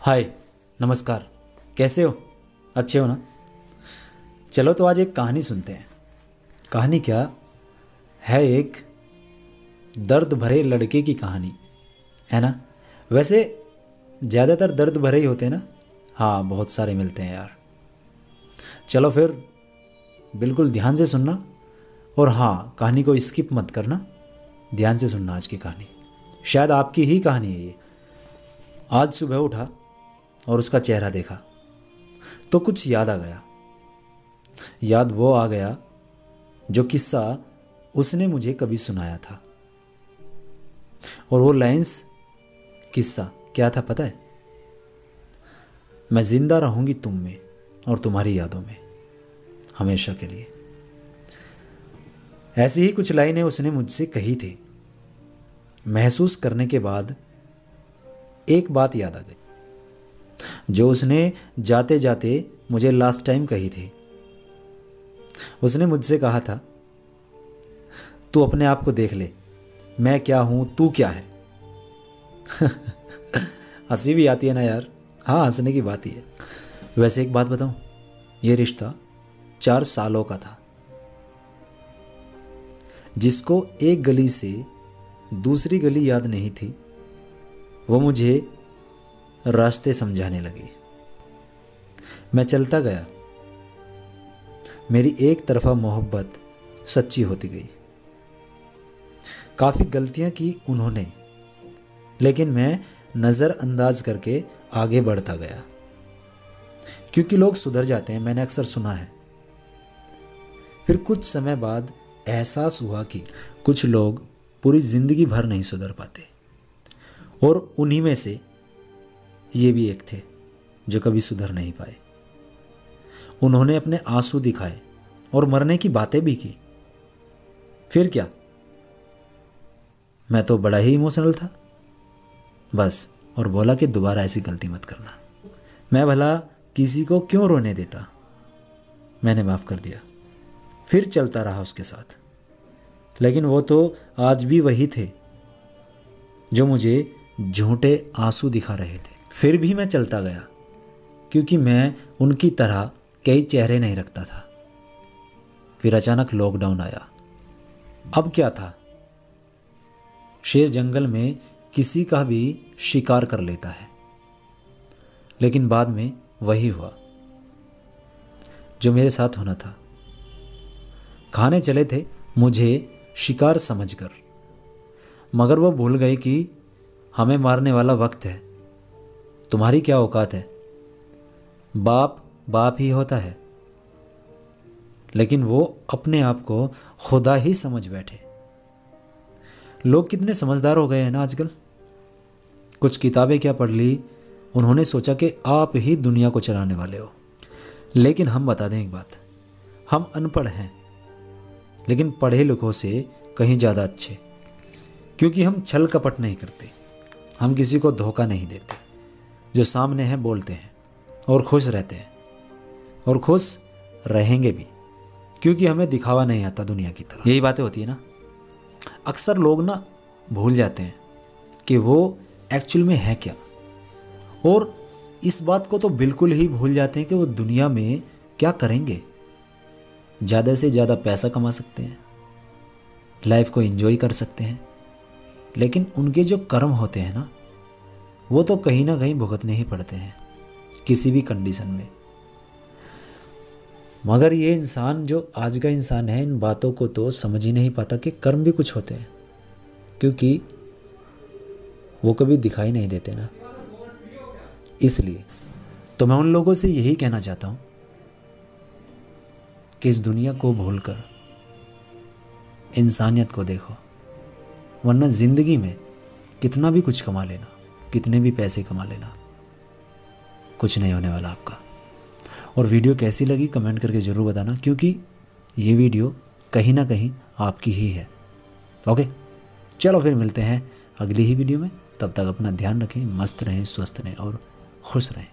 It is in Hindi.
हाय, नमस्कार। कैसे हो? अच्छे हो ना? चलो तो आज एक कहानी सुनते हैं। कहानी क्या है, एक दर्द भरे लड़के की कहानी है ना। वैसे ज़्यादातर दर्द भरे ही होते हैं ना। हाँ, बहुत सारे मिलते हैं यार। चलो फिर बिल्कुल ध्यान से सुनना, और हाँ, कहानी को स्किप मत करना, ध्यान से सुनना आज की कहानी। शायद आपकी ही कहानी है ये। आज सुबह उठा और उसका चेहरा देखा तो कुछ याद आ गया। याद वो आ गया जो किस्सा उसने मुझे कभी सुनाया था। और वो लाइंस, किस्सा क्या था पता है? मैं जिंदा रहूंगी तुम में और तुम्हारी यादों में हमेशा के लिए। ऐसी ही कुछ लाइनें उसने मुझसे कही थी। महसूस करने के बाद एक बात याद आ गई जो उसने जाते जाते मुझे लास्ट टाइम कही थी। उसने मुझसे कहा था, तू अपने आप को देख ले, मैं क्या हूं, तू क्या है। हंसी भी आती है ना यार। हाँ, हंसने की बात ही है। वैसे एक बात बताऊं, ये रिश्ता 4 सालों का था, जिसको एक गली से दूसरी गली याद नहीं थी, वो मुझे रास्ते समझाने लगी। मैं चलता गया, मेरी एक तरफा मोहब्बत सच्ची होती गई। काफ़ी गलतियां की उन्होंने, लेकिन मैं नज़रअंदाज करके आगे बढ़ता गया, क्योंकि लोग सुधर जाते हैं, मैंने अक्सर सुना है। फिर कुछ समय बाद एहसास हुआ कि कुछ लोग पूरी ज़िंदगी भर नहीं सुधर पाते, और उन्हीं में से ये भी एक थे जो कभी सुधर नहीं पाए। उन्होंने अपने आंसू दिखाए और मरने की बातें भी की। फिर क्या, मैं तो बड़ा ही इमोशनल था बस, और बोला कि दोबारा ऐसी गलती मत करना। मैं भला किसी को क्यों रोने देता। मैंने माफ़ कर दिया, फिर चलता रहा उसके साथ। लेकिन वो तो आज भी वही थे जो मुझे झूठे आंसू दिखा रहे थे। फिर भी मैं चलता गया, क्योंकि मैं उनकी तरह कई चेहरे नहीं रखता था। फिर अचानक लॉकडाउन आया। अब क्या था, शेर जंगल में किसी का भी शिकार कर लेता है, लेकिन बाद में वही हुआ जो मेरे साथ होना था। खाने चले थे मुझे शिकार समझकर, मगर वो भूल गए कि हमें मारने वाला वक्त है। तुम्हारी क्या औकात है। बाप बाप ही होता है, लेकिन वो अपने आप को खुदा ही समझ बैठे। लोग कितने समझदार हो गए हैं ना आजकल। कुछ किताबें क्या पढ़ ली, उन्होंने सोचा कि आप ही दुनिया को चलाने वाले हो। लेकिन हम बता दें एक बात, हम अनपढ़ हैं, लेकिन पढ़े लिखों से कहीं ज़्यादा अच्छे, क्योंकि हम छल कपट नहीं करते, हम किसी को धोखा नहीं देते। जो सामने है बोलते हैं और खुश रहते हैं, और खुश रहेंगे भी, क्योंकि हमें दिखावा नहीं आता दुनिया की तरह। यही बातें होती है ना। अक्सर लोग ना भूल जाते हैं कि वो एक्चुअल में है क्या, और इस बात को तो बिल्कुल ही भूल जाते हैं कि वो दुनिया में क्या करेंगे। ज़्यादा से ज़्यादा पैसा कमा सकते हैं, लाइफ को एंजॉय कर सकते हैं, लेकिन उनके जो कर्म होते हैं ना, वो तो कहीं ना कहीं भुगतने ही पड़ते हैं किसी भी कंडीशन में। मगर ये इंसान जो आज का इंसान है, इन बातों को तो समझ ही नहीं पाता कि कर्म भी कुछ होते हैं, क्योंकि वो कभी दिखाई नहीं देते ना। इसलिए तो मैं उन लोगों से यही कहना चाहता हूँ कि इस दुनिया को भूलकर इंसानियत को देखो, वरना ज़िंदगी में कितना भी कुछ कमा लेना, कितने भी पैसे कमा लेना, कुछ नहीं होने वाला आपका। और वीडियो कैसी लगी कमेंट करके ज़रूर बताना, क्योंकि ये वीडियो कहीं ना कहीं आपकी ही है। ओके, चलो फिर मिलते हैं अगली ही वीडियो में। तब तक अपना ध्यान रखें, मस्त रहें, स्वस्थ रहें और खुश रहें।